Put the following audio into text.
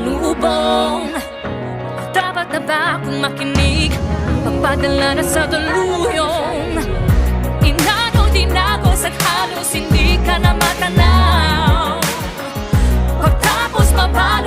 pasalubong. Dapat na ba akong makinig? Magpadala na sa daluyong. Inano din ako sa halos hindi ka na matanaw. Pagtapos mabalik